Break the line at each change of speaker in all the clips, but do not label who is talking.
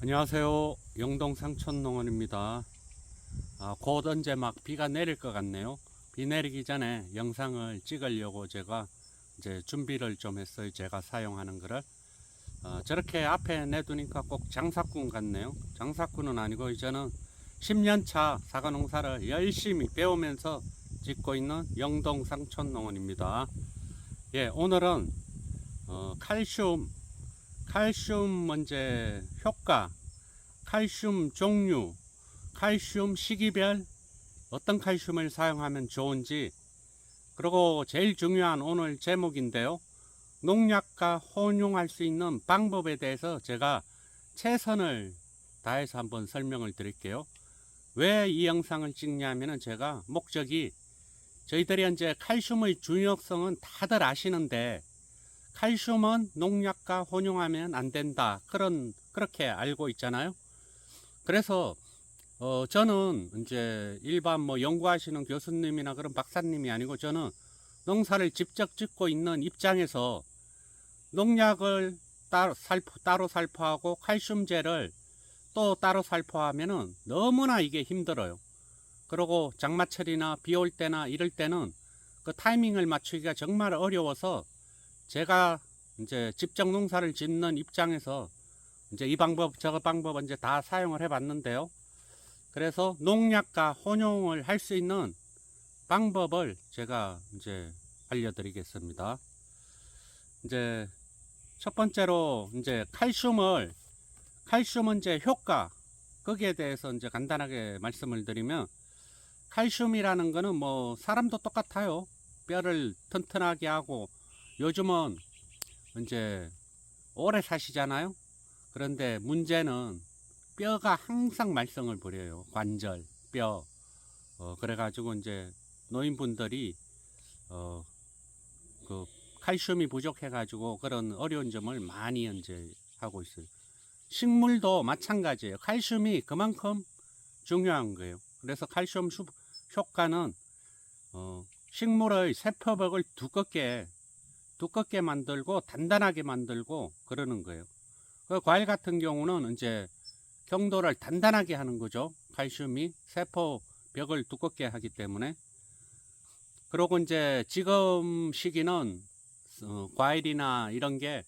안녕하세요. 영동 상촌농원입니다. 곧 언제 막 비가 내릴 것 같네요. 비 내리기 전에 영상을 찍으려고 제가 이제 준비를 좀 했어요. 제가 사용하는 거를. 저렇게 앞에 내두니까 꼭 장사꾼 같네요. 장사꾼은 아니고 이제는 10년차 사과 농사를 열심히 배우면서 짓고 있는 영동 상촌농원입니다. 예, 오늘은 칼슘 문제 효과, 칼슘 종류, 칼슘 시기별 어떤 칼슘을 사용하면 좋은지, 그리고 제일 중요한 오늘 제목인데요. 농약과 혼용할 수 있는 방법에 대해서 제가 최선을 다해서 한번 설명을 드릴게요. 왜 이 영상을 찍냐면은 제가 목적이, 저희들이 이제 칼슘의 중요성은 다들 아시는데 칼슘은 농약과 혼용하면 안 된다, 그렇게 알고 있잖아요. 그래서 저는 이제 일반 연구하시는 교수님이나 그런 박사님이 아니고, 저는 농사를 직접 짓고 있는 입장에서 농약을 따로 살포하고 칼슘제를 또 따로 살포하면은 너무나 이게 힘들어요. 그리고 장마철이나 비 올 때나 이럴 때는 그 타이밍을 맞추기가 정말 어려워서, 제가 이제 직접 농사를 짓는 입장에서 이제 이 방법 저 방법 이제 다 사용을 해 봤는데요. 그래서 농약과 혼용을 할 수 있는 방법을 제가 이제 알려드리겠습니다. 이제 첫 번째로 이제 칼슘은 이제 효과, 거기에 대해서 이제 간단하게 말씀을 드리면, 칼슘이라는 거는 사람도 똑같아요. 뼈를 튼튼하게 하고, 요즘은 이제 오래 사시잖아요. 그런데 문제는 뼈가 항상 말썽을 부려요. 관절, 뼈. 그래가지고 이제 노인분들이 그 칼슘이 부족해가지고 그런 어려운 점을 많이 이제 하고 있어요. 식물도 마찬가지예요. 칼슘이 그만큼 중요한 거예요. 그래서 칼슘 효과는 식물의 세포벽을 두껍게 만들고 단단하게 만들고 그러는 거예요. 그 과일 같은 경우는 이제 경도를 단단하게 하는 거죠. 칼슘이 세포벽을 두껍게 하기 때문에. 그리고 이제 지금 시기는 과일이나 이런 게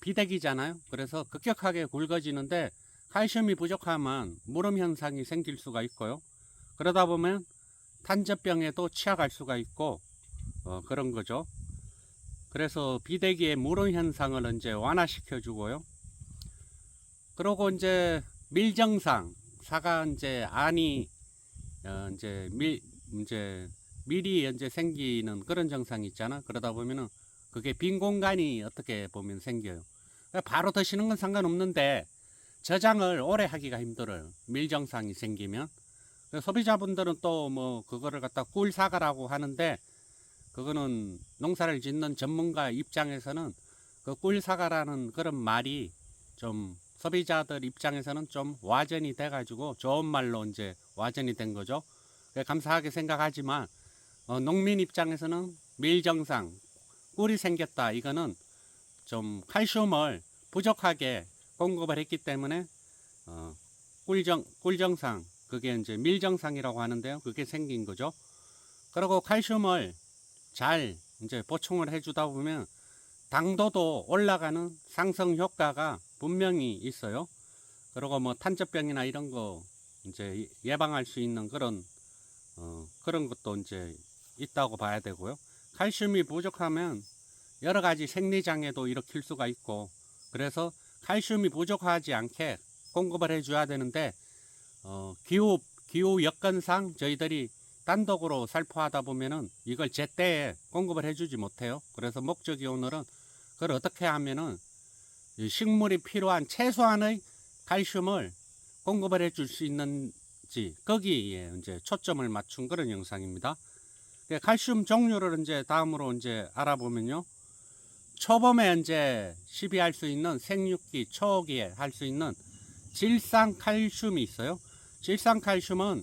비대기잖아요. 그래서 급격하게 굵어지는데, 칼슘이 부족하면 무름 현상이 생길 수가 있고요. 그러다 보면 탄저병에도 취약할 수가 있고 그런 거죠. 그래서 비대기의 무름 현상을 이제 완화시켜 주고요. 그리고 이제 밀정상, 사과 이제 안이 이제 밀이 이제 생기는 그런 증상이 있잖아. 그러다 보면은 그게 빈 공간이 어떻게 보면 생겨요. 바로 드시는 건 상관없는데 저장을 오래 하기가 힘들어요. 밀정상이 생기면. 소비자분들은 또 그거를 갖다 꿀사과라고 하는데, 그거는 농사를 짓는 전문가 입장에서는 그 꿀사과라는 그런 말이 좀 소비자들 입장에서는 좀 와전이 돼 가지고 좋은 말로 이제 와전이 된 거죠. 감사하게 생각하지만 농민 입장에서는 밀정상, 꿀이 생겼다, 이거는 좀 칼슘을 부족하게 공급을 했기 때문에 꿀정상, 그게 이제 밀정상이라고 하는데요. 그게 생긴 거죠. 그리고 칼슘을 잘 이제 보충을 해주다 보면 당도도 올라가는 상승 효과가 분명히 있어요. 그리고 탄저병이나 이런 거 이제 예방할 수 있는 그런 것도 이제 있다고 봐야 되고요. 칼슘이 부족하면 여러 가지 생리장애도 일으킬 수가 있고, 그래서 칼슘이 부족하지 않게 공급을 해줘야 되는데, 기후 여건상 저희들이 단독으로 살포하다 보면은 이걸 제때에 공급을 해주지 못해요. 그래서 목적이 오늘은 그걸 어떻게 하면은 식물이 필요한 최소한의 칼슘을 공급을 해줄 수 있는지, 거기에 이제 초점을 맞춘 그런 영상입니다. 칼슘 종류를 이제 다음으로 이제 알아보면요. 초봄에 이제 시비할 수 있는 생육기, 초기에 할 수 있는 질산칼슘이 있어요. 질산칼슘은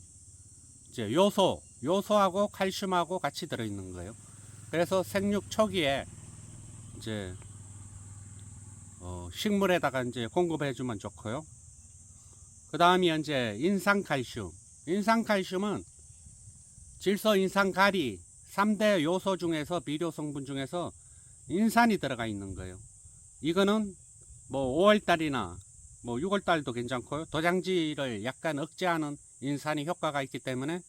이제 요소하고 칼슘하고 같이 들어있는 거예요. 그래서 생육 초기에 이제 식물에다가 이제 공급해 주면 좋고요. 그 다음이 이제 인산칼슘. 인산칼슘은 질소, 인산, 가리 3대 요소 중에서 비료 성분 중에서 인산이 들어가 있는 거예요. 이거는 뭐 5월달이나 뭐 6월달도 괜찮고요. 도장지를 약간 억제하는 인산이 효과가 있기 때문에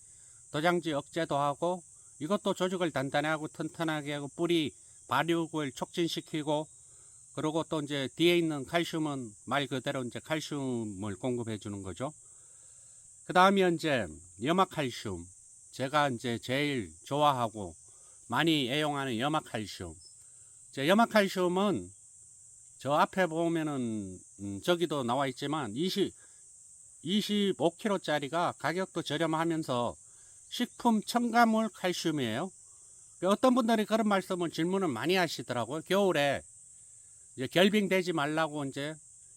도장지 억제도 하고, 이것도 조직을 단단하고 튼튼하게 하고 뿌리 발육을 촉진시키고, 그리고 또 이제 뒤에 있는 칼슘은 말 그대로 이제 칼슘을 공급해 주는 거죠. 그 다음이 이제 염화칼슘. 제가 이제 제일 좋아하고 많이 애용하는 염화칼슘. 염화칼슘은 저 앞에 보면은 저기도 나와 있지만 25kg짜리가 가격도 저렴하면서 식품 첨가물 칼슘이에요. 어떤 분들이 그런 말씀을 질문을 많이 하시더라고요. 겨울에 이제 결빙되지 말라고 이제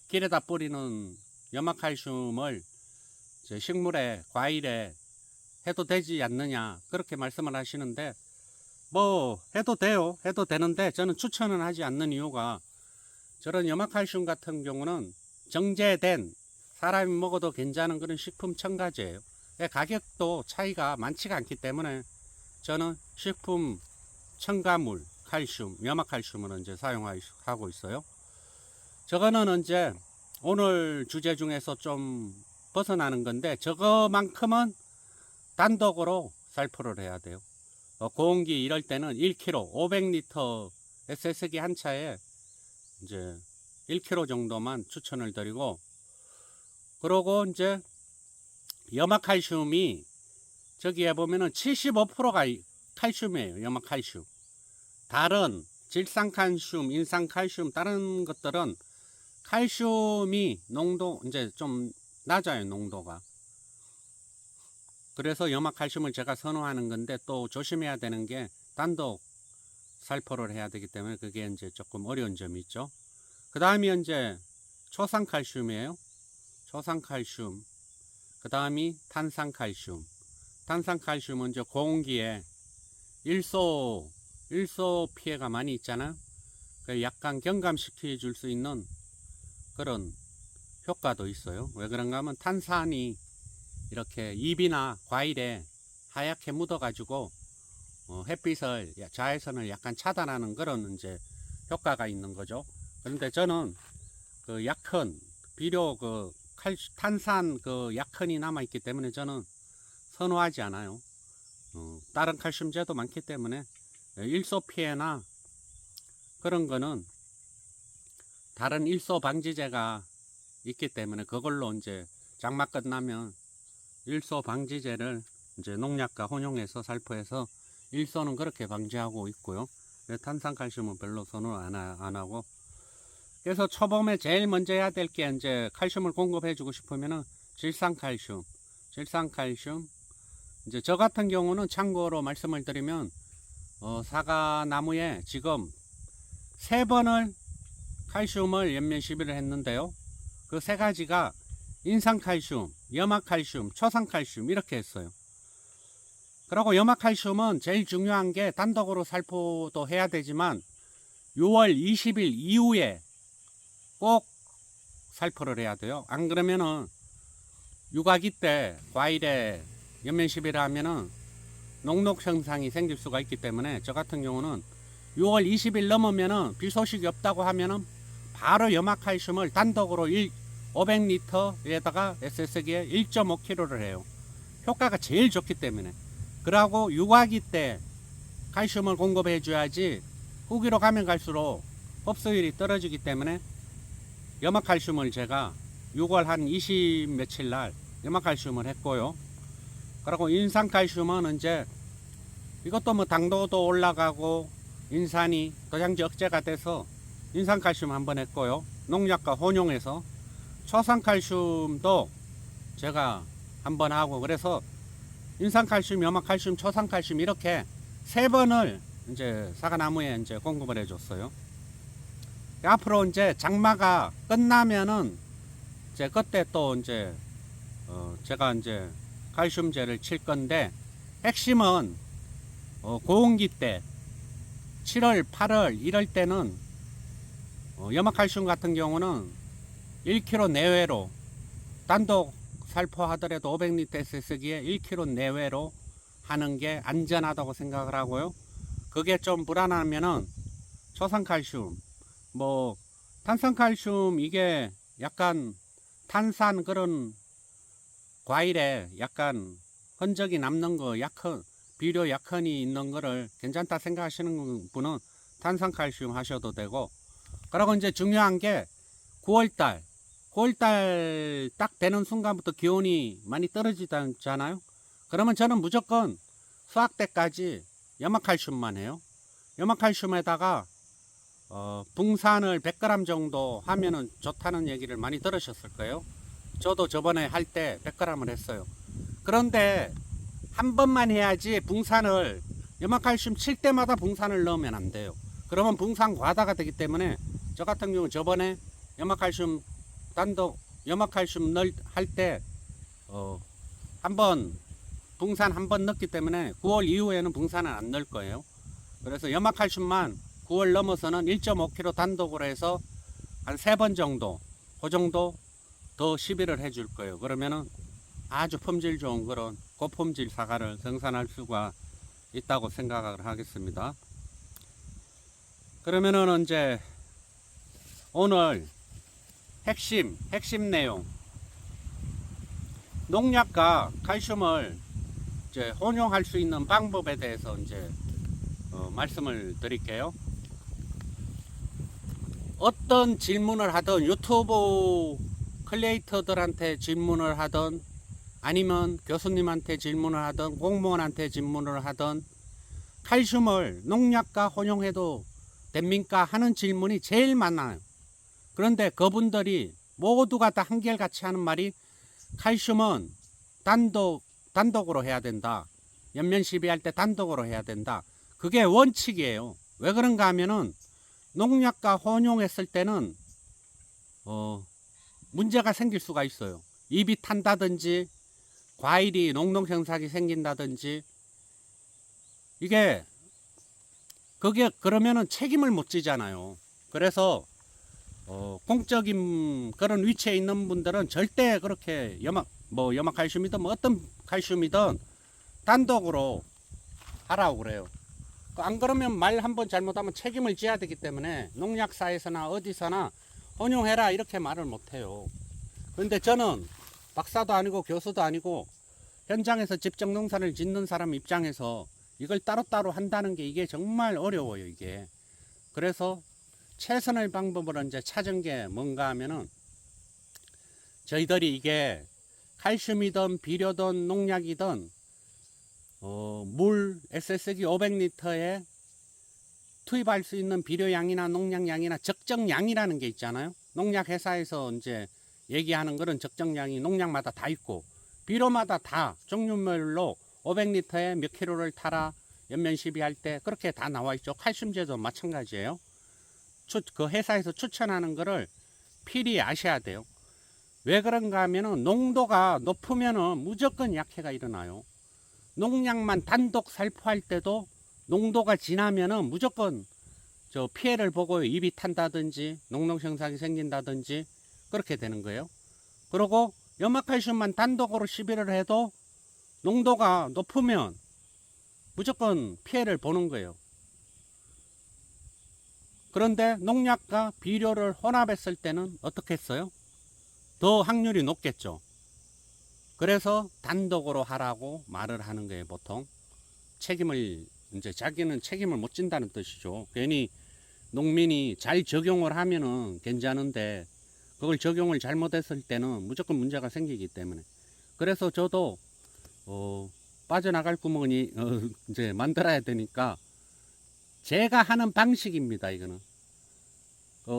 길에다 뿌리는 염화칼슘을 이제 식물에, 과일에 해도 되지 않느냐, 그렇게 말씀을 하시는데, 뭐 해도 돼요. 해도 되는데 저는 추천은 하지 않는 이유가, 저런 염화칼슘 같은 경우는 정제된, 사람이 먹어도 괜찮은 그런 식품 첨가제예요. 가격도 차이가 많지가 않기 때문에 저는 식품 첨가물 칼슘, 염화칼슘을 이제 사용하고 있어요. 저거는 이제 오늘 주제 중에서 좀 벗어나는 건데, 저거만큼은 단독으로 살포를 해야 돼요. 고온기 이럴 때는 1kg, 500L SS기 한 차에 이제 1kg 정도만 추천을 드리고, 그러고 이제 염화칼슘이 저기에 보면은 75%가 칼슘이에요. 염화칼슘. 다른 질산칼슘, 인산칼슘, 다른 것들은 칼슘이 농도 이제 좀 낮아요, 농도가. 그래서 염화칼슘을 제가 선호하는 건데, 또 조심해야 되는 게 단독 살포를 해야 되기 때문에 그게 이제 조금 어려운 점이 있죠. 그 다음이 이제 초산칼슘이에요. 초산칼슘. 그 다음이 탄산칼슘. 탄산칼슘은 이제 고온기에 일소 피해가 많이 있잖아. 약간 경감시켜 줄 수 있는 그런 효과도 있어요. 왜 그런가 하면 탄산이 이렇게 잎이나 과일에 하얗게 묻어 가지고 햇빛을, 자외선을 약간 차단하는 그런 이제 효과가 있는 거죠. 그런데 저는 그 약흔, 비료 그 탄산 그 약흔이 남아 있기 때문에 저는 선호하지 않아요. 다른 칼슘제도 많기 때문에 일소 피해나 그런 거는 다른 일소 방지제가 있기 때문에 그걸로 이제 장마 끝나면 일소 방지제를 이제 농약과 혼용해서 살포해서 일소는 그렇게 방지하고 있고요. 탄산칼슘은 별로 선호 안 하고, 그래서 초봄에 제일 먼저 해야 될 게 이제 칼슘을 공급해 주고 싶으면은 질산칼슘. 이제 저 같은 경우는 참고로 말씀을 드리면 사과나무에 지금 3번을 칼슘을 연면 시비를 했는데요. 그 3가지가 인산칼슘, 염화칼슘, 초산칼슘 이렇게 했어요. 그리고 염화칼슘은 제일 중요한 게 단독으로 살포도 해야 되지만 6월 20일 이후에 꼭 살포를 해야 돼요. 안 그러면은 육아기 때 과일에 연면 시비를 하면은 농록 현상이 생길 수가 있기 때문에, 저 같은 경우는 6월 20일 넘으면은 비 소식이 없다고 하면은 바로 염화칼슘을 단독으로 500L에다가 SS기에 1.5kg를 해요. 효과가 제일 좋기 때문에. 그러고 육아기 때 칼슘을 공급해 줘야지 후기로 가면 갈수록 흡수율이 떨어지기 때문에 염화칼슘을 제가 6월 한 20 며칠 날 염화칼슘을 했고요. 그리고 인산칼슘은 이제 이것도 뭐 당도도 올라가고 인산이 도장지 억제가 돼서 인산칼슘 한번 했고요. 농약과 혼용해서 초산칼슘도 제가 한번 하고, 그래서 인산칼슘, 염화칼슘, 초산칼슘 이렇게 3번을 이제 사과나무에 이제 공급을 해줬어요. 앞으로 이제 장마가 끝나면은 이제 그때 또 이제 제가 이제 칼슘제를 칠 건데, 핵심은 고온기 때 7월, 8월 이럴 때는 염화칼슘 같은 경우는 1kg 내외로 단독 살포하더라도 500리터 SS기에 1kg 내외로 하는 게 안전하다고 생각을 하고요. 그게 좀 불안하면은 초산칼슘, 뭐 탄산칼슘, 이게 약간 탄산 그런 과일에 약간 흔적이 남는 거, 약한 비료 약흔이 있는 거를 괜찮다 생각하시는 분은 탄산칼슘 하셔도 되고, 그리고 이제 중요한 게 9월달 딱 되는 순간부터 기온이 많이 떨어지잖아요. 그러면 저는 무조건 수확 때까지 염화칼슘만 해요. 염화칼슘에다가 붕산을 100g 정도 하면은 좋다는 얘기를 많이 들으셨을 거예요. 저도 저번에 할 때 100g을 했어요. 그런데 한 번만 해야지, 염화칼슘 칠 때마다 붕산을 넣으면 안 돼요. 그러면 붕산 과다가 되기 때문에 저 같은 경우 저번에 염화칼슘 할 때 한번 붕산 한 번 넣기 때문에 9월 이후에는 붕산은 안 넣을 거예요. 그래서 염화칼슘만 9월 넘어서는 1.5kg 단독으로 해서 한 3번 정도, 그 정도 더 시비를 해줄 거예요. 그러면은 아주 품질 좋은 그런 고품질 사과를 생산할 수가 있다고 생각을 하겠습니다. 그러면은 이제 오늘 핵심 내용, 농약과 칼슘을 이제 혼용할 수 있는 방법에 대해서 이제 말씀을 드릴게요. 어떤 질문을 하든, 유튜브 크리에이터들한테 질문을 하든, 아니면 교수님한테 질문을 하든, 공무원한테 질문을 하든, 칼슘을 농약과 혼용해도 됩니까? 하는 질문이 제일 많아요. 그런데 그분들이 모두가 다 한결같이 하는 말이, 칼슘은 단독으로 해야 된다. 연면 시비할 때 단독으로 해야 된다. 그게 원칙이에요. 왜 그런가 하면은 농약과 혼용했을 때는 문제가 생길 수가 있어요. 잎이 탄다든지 과일이 농농생삭이 생긴다든지, 그게 그러면은 책임을 못 지잖아요. 그래서 공적인 그런 위치에 있는 분들은 절대 그렇게 염화칼슘이든 뭐 어떤 칼슘이든 단독으로 하라고 그래요. 안 그러면 말 한번 잘못하면 책임을 져야 되기 때문에 농약사에서나 어디서나 혼용해라 이렇게 말을 못해요. 그런데 저는 박사도 아니고 교수도 아니고 현장에서 직접 농사를 짓는 사람 입장에서 이걸 따로따로 한다는 게 이게 정말 어려워요, 이게. 그래서 최선의 방법을 이제 찾은 게 뭔가 하면은, 저희들이 이게 칼슘이든 비료든 농약이든 물 SS기 500리터에 투입할 수 있는 비료양이나 농약량이나 적정량이라는 게 있잖아요. 농약 회사에서 이제 얘기하는 그런 적정량이 농약마다 다 있고, 비료마다 다 종류별로 500리터에 몇 킬로를 타라, 연면 시비할 때 그렇게 다 나와 있죠. 칼슘제도 마찬가지예요. 그 회사에서 추천하는 거를 필히 아셔야 돼요. 왜 그런가 하면은 농도가 높으면은 무조건 약해가 일어나요. 농약만 단독 살포할 때도 농도가 지나면은 무조건 저 피해를 보고 잎이 탄다든지 농농생삭이 생긴다든지 그렇게 되는 거예요. 그리고 염화칼슘만 단독으로 시비를 해도 농도가 높으면 무조건 피해를 보는 거예요. 그런데 농약과 비료를 혼합했을 때는 어떻게 했어요? 더 확률이 높겠죠. 그래서 단독으로 하라고 말을 하는 거예요. 보통 이제 자기는 책임을 못 진다는 뜻이죠. 괜히 농민이 잘 적용을 하면은 괜찮은데 그걸 적용을 잘못했을 때는 무조건 문제가 생기기 때문에. 그래서 저도 빠져나갈 구멍이 이제 만들어야 되니까 제가 하는 방식입니다. 이거는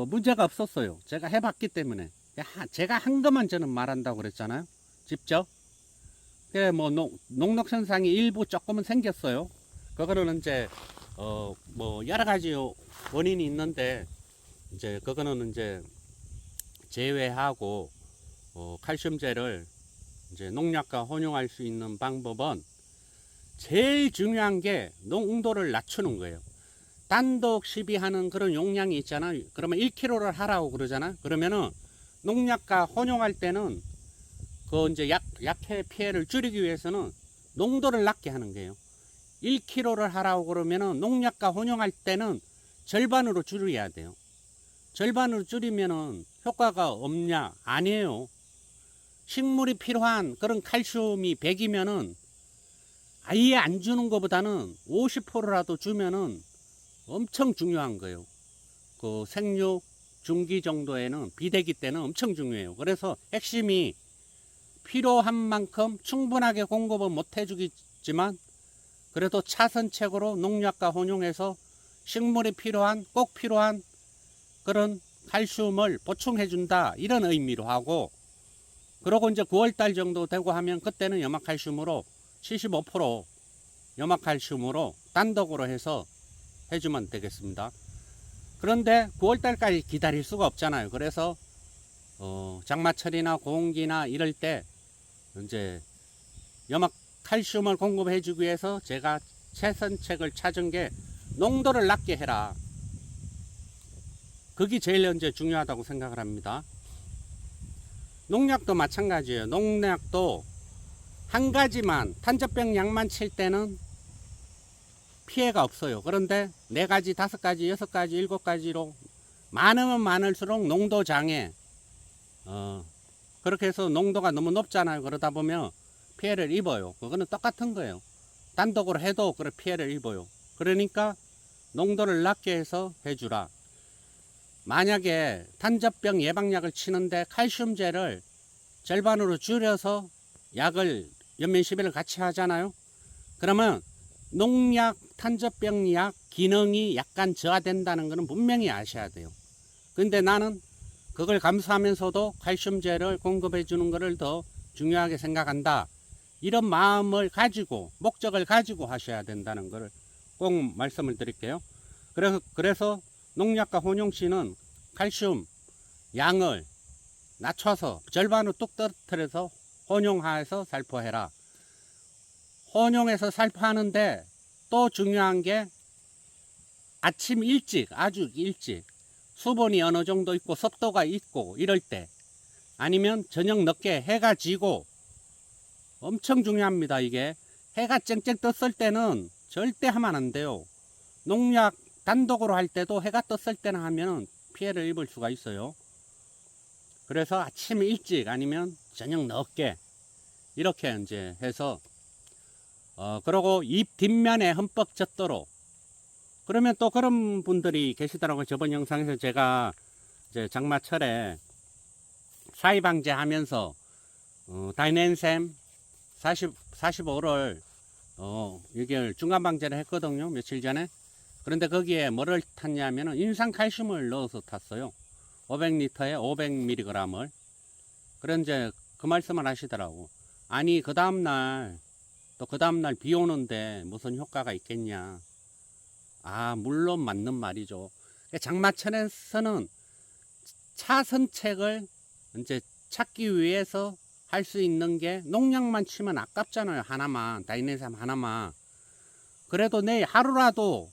문제가 없었어요. 제가 해봤기 때문에. 제가 한 것만 저는 말한다고 그랬잖아요. 직접. 그래, 뭐 농록현상이 일부 조금은 생겼어요. 그거는 이제 뭐 여러 가지 원인이 있는데, 이제 그거는 이제 제외하고 칼슘제를 이제 농약과 혼용할 수 있는 방법은, 제일 중요한 게 농도를 낮추는 거예요. 단독 시비하는 그런 용량이 있잖아요. 그러면 1kg를 하라고 그러잖아요. 그러면은 농약과 혼용할 때는 그 이제 약해 피해를 줄이기 위해서는 농도를 낮게 하는 거예요. 1kg를 하라고 그러면은 농약과 혼용할 때는 절반으로 줄여야 돼요. 절반으로 줄이면은 효과가 없냐? 아니에요. 식물이 필요한 그런 칼슘이 100이면은 아예 안 주는 것보다는 50%라도 주면은 엄청 중요한 거예요. 그 생육 중기 정도에는 비대기 때는 엄청 중요해요. 그래서 핵심이 필요한 만큼 충분하게 공급은 못 해주겠지만 그래도 차선책으로 농약과 혼용해서 식물이 꼭 필요한 그런 칼슘을 보충해 준다 이런 의미로 하고, 그러고 이제 9월달 정도 되고 하면 그때는 염화칼슘으로 75% 염화칼슘으로 단독으로 해서 해주면 되겠습니다. 그런데 9월달까지 기다릴 수가 없잖아요. 그래서 장마철이나 고온기나 이럴 때 이제 염화칼슘을 공급해 주기 위해서 제가 최선책을 찾은 게 농도를 낮게 해라. 그게 제일 현재 중요하다고 생각을 합니다. 농약도 마찬가지예요. 농약도 한 가지만 탄저병 약만 칠 때는 피해가 없어요. 그런데 4가지, 5가지, 6가지, 7가지로 많으면 많을수록 농도 장애, 그렇게 해서 농도가 너무 높잖아요. 그러다 보면 피해를 입어요. 그거는 똑같은 거예요. 단독으로 해도 그런 피해를 입어요. 그러니까 농도를 낮게 해서 해주라. 만약에 탄저병 예방약을 치는데 칼슘제를 절반으로 줄여서 약을 연면11을 같이 하잖아요. 그러면 농약, 탄저병약 기능이 약간 저하된다는 것은 분명히 아셔야 돼요. 근데 나는 그걸 감수하면서도 칼슘제를 공급해 주는 것을 더 중요하게 생각한다. 이런 마음을 가지고, 목적을 가지고 하셔야 된다는 것을 꼭 말씀을 드릴게요. 그래서 농약과 혼용시는 칼슘 양을 낮춰서 절반으로 뚝 떨어뜨려서 혼용해서 살포해라. 혼용해서 살포하는데 또 중요한 게 아침 일찍, 아주 일찍, 수분이 어느 정도 있고 습도가 있고 이럴 때, 아니면 저녁 늦게 해가 지고, 엄청 중요합니다. 이게 해가 쨍쨍 떴을 때는 절대 하면 안 돼요. 농약 단독으로 할 때도 해가 떴을 때는 하면 피해를 입을 수가 있어요. 그래서 아침 일찍 아니면 저녁 늦게 이렇게 이제 해서 그러고 잎 뒷면에 흠뻑 젖도록. 그러면 또 그런 분들이 계시더라고요. 저번 영상에서 제가 이제 장마철에 사이 방제하면서 다이넨샘 45를 이게 중간 방제를 했거든요. 며칠 전에. 그런데 거기에 뭐를 탔냐면은 인산칼슘을 넣어서 탔어요. 500리터에 500mg을. 그런 이제 그 말씀을 하시더라고. 아니 그 다음날 비 오는데 무슨 효과가 있겠냐. 아, 물론 맞는 말이죠. 장마철에서는 차선책을 이제 찾기 위해서 할 수 있는 게, 농약만 치면 아깝잖아요. 하나만, 다이네삼 하나만. 그래도 내일 하루라도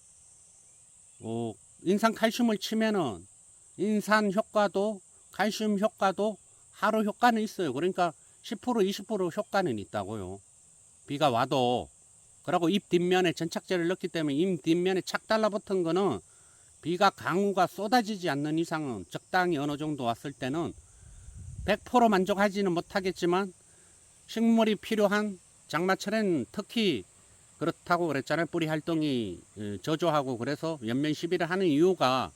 인산 칼슘을 치면은 인산 효과도 칼슘 효과도 하루 효과는 있어요. 그러니까 10% 20% 효과는 있다고요. 비가 와도. 그리고 잎 뒷면에 전착제를 넣기 때문에 잎 뒷면에 착 달라붙은 거는 비가 강우가 쏟아지지 않는 이상은, 적당히 어느 정도 왔을 때는 100% 만족하지는 못하겠지만 식물이 필요한 장마철엔 특히 그렇다고 그랬잖아요. 뿌리 활동이 저조하고, 그래서 연면 시비를 하는 이유가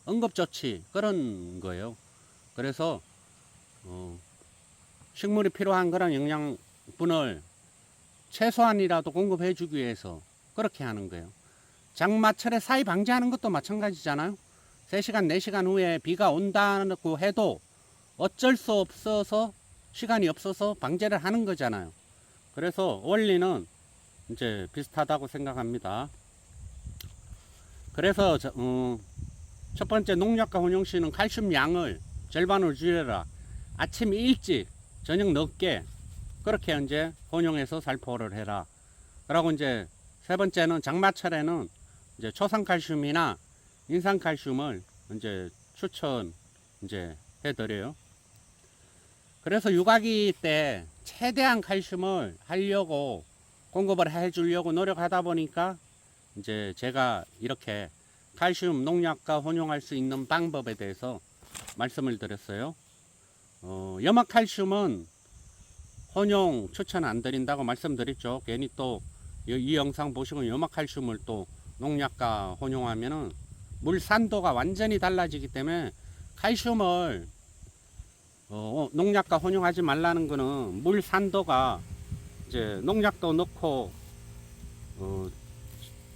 응급조치 그런 거예요. 그래서 식물이 필요한 그런 영양분을 최소한이라도 공급해 주기 위해서 그렇게 하는 거예요. 장마철에 사이 방제하는 것도 마찬가지잖아요. 3시간 4시간 후에 비가 온다고 해도 어쩔 수 없어서, 시간이 없어서 방제를 하는 거잖아요. 그래서 원리는 이제 비슷하다고 생각합니다. 그래서 첫 번째 농약과 혼용시는 칼슘 양을 절반으로 줄여라. 아침 일찍 저녁 늦게 그렇게 이제 혼용해서 살포를 해라. 그리고 이제 세 번째는 장마철에는 이제 초산칼슘이나 인산칼슘을 이제 추천 이제 해드려요. 그래서 육아기 때 최대한 칼슘을 하려고 공급을 해주려고 노력하다 보니까 이제 제가 이렇게 칼슘 농약과 혼용할 수 있는 방법에 대해서 말씀을 드렸어요. 염화칼슘은 혼용 추천 안 드린다고 말씀드렸죠. 괜히 또 이 영상 보시고 염화칼슘을 또 농약과 혼용하면은 물 산도가 완전히 달라지기 때문에 칼슘을 농약과 혼용하지 말라는 거는 물 산도가 이제 농약도 넣고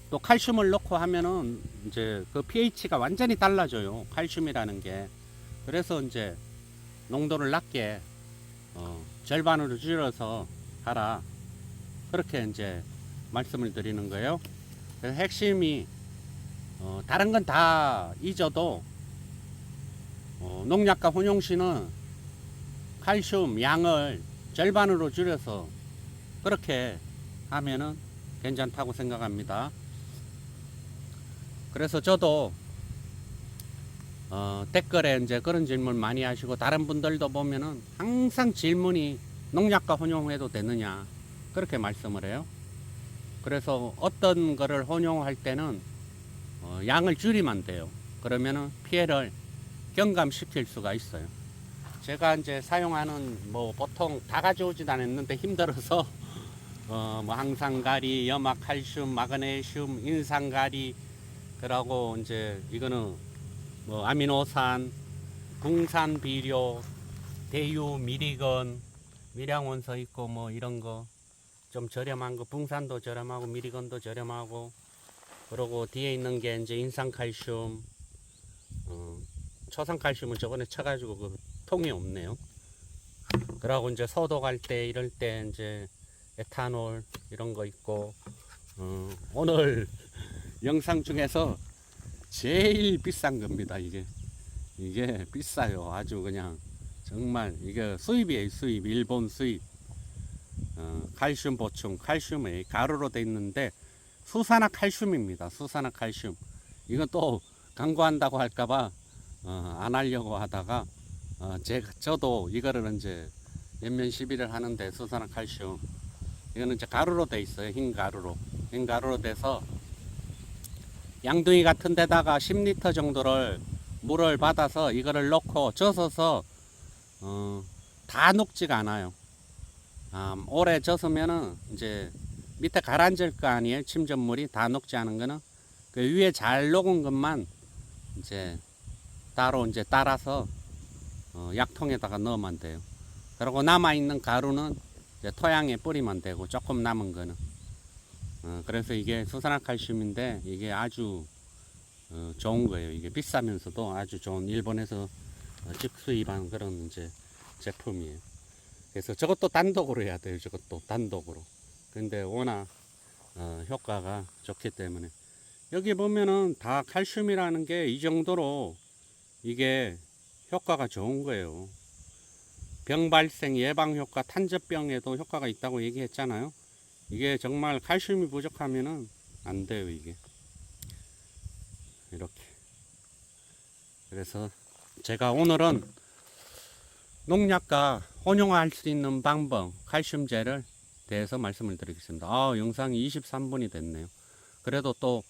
또 칼슘을 넣고 하면은 이제 그 pH가 완전히 달라져요. 칼슘이라는 게. 그래서 이제 농도를 낮게 절반으로 줄여서 하라. 그렇게 이제 말씀을 드리는 거예요. 그래서 핵심이 다른 건 다 잊어도 농약과 혼용 시는 칼슘 양을 절반으로 줄여서 그렇게 하면은 괜찮다고 생각합니다. 그래서 저도 댓글에 이제 그런 질문 많이 하시고 다른 분들도 보면은 항상 질문이 농약과 혼용해도 되느냐 그렇게 말씀을 해요. 그래서 어떤 거를 혼용할 때는 양을 줄이면 돼요. 그러면은 피해를 경감시킬 수가 있어요. 제가 이제 사용하는 뭐 보통 다 가져오진 않았는데 힘들어서 뭐 항산가리, 염화칼슘, 마그네슘, 인산가리, 그러고 이제 이거는 뭐 아미노산, 붕산 비료, 대유, 미리건, 밀양원소 있고 뭐 이런 거 좀 저렴한 거, 붕산도 저렴하고 미리건도 저렴하고, 그리고 뒤에 있는 게 이제 인산칼슘, 초산칼슘은 저번에 쳐가지고 그 통이 없네요. 그러고 이제 소독할 때 이럴 때 이제 에탄올 이런 거 있고, 오늘 영상 중에서 제일 비싼 겁니다. 이게 비싸요. 아주 그냥 정말 이게 수입이에요. 수입, 일본 수입. 칼슘 보충, 칼슘이 가루로 돼 있는데 수산화 칼슘입니다. 수산화 칼슘. 이건 또 광고한다고 할까봐 안 하려고 하다가 저도 이거를 이제 몇몇 시비를 하는데, 수산화 칼슘 이거는 이제 가루로 돼 있어요. 흰 가루로 돼서 양동이 같은 데다가 10리터 정도를 물을 받아서 이거를 넣고 젖어서 다 녹지가 않아요. 오래 젖으면은 이제 밑에 가라앉을 거 아니에요. 침전물이 다 녹지 않은 거는 그 위에 잘 녹은 것만 이제 따로 이제 따라서 약통에다가 넣으면 돼요. 그리고 남아 있는 가루는 이제 토양에 뿌리면 되고, 조금 남은 거는 그래서 이게 수산화 칼슘인데 이게 아주 좋은 거예요. 이게 비싸면서도 아주 좋은, 일본에서 직수입한 그런 이제 제품이에요. 그래서 저것도 단독으로 해야 돼요. 저것도 단독으로. 근데 워낙 효과가 좋기 때문에 여기 보면은 다 칼슘이라는 게 이 정도로 이게 효과가 좋은 거예요. 병 발생 예방 효과, 탄저병에도 효과가 있다고 얘기했잖아요. 이게 정말 칼슘이 부족하면은 안 돼요. 이게 이렇게. 그래서 제가 오늘은 농약과 혼용할 수 있는 방법, 칼슘제를 대해서 말씀을 드리겠습니다. 영상이 23분이 됐네요. 그래도 또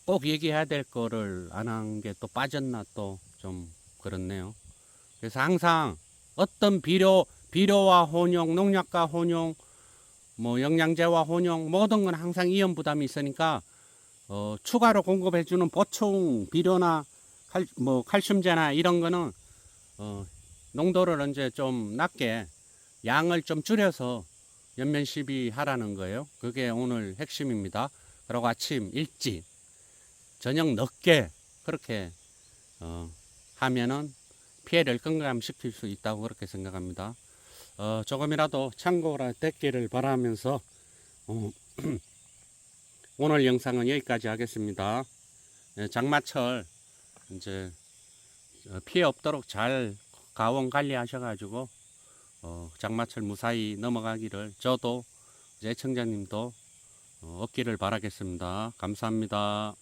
꼭 얘기해야 될 거를 안 한 게 또 빠졌나 또 좀 그렇네요. 그래서 항상 어떤 비료와 혼용, 농약과 혼용, 뭐 영양제와 혼용, 모든 건 항상 이연 부담이 있으니까 추가로 공급해주는 보충 비료나 칼슘제나 이런 거는 농도를 이제 좀 낮게 양을 좀 줄여서 연면 시비하라는 거예요. 그게 오늘 핵심입니다. 그리고 아침 일찍, 저녁 늦게 그렇게 하면은 피해를 경감시킬 수 있다고 그렇게 생각합니다. 조금이라도 참고가 됐기를 바라면서 오늘 영상은 여기까지 하겠습니다. 장마철 이제 피해 없도록 잘 가원 관리하셔가지고 장마철 무사히 넘어가기를 저도 이제 애청자님도 얻기를 바라겠습니다. 감사합니다.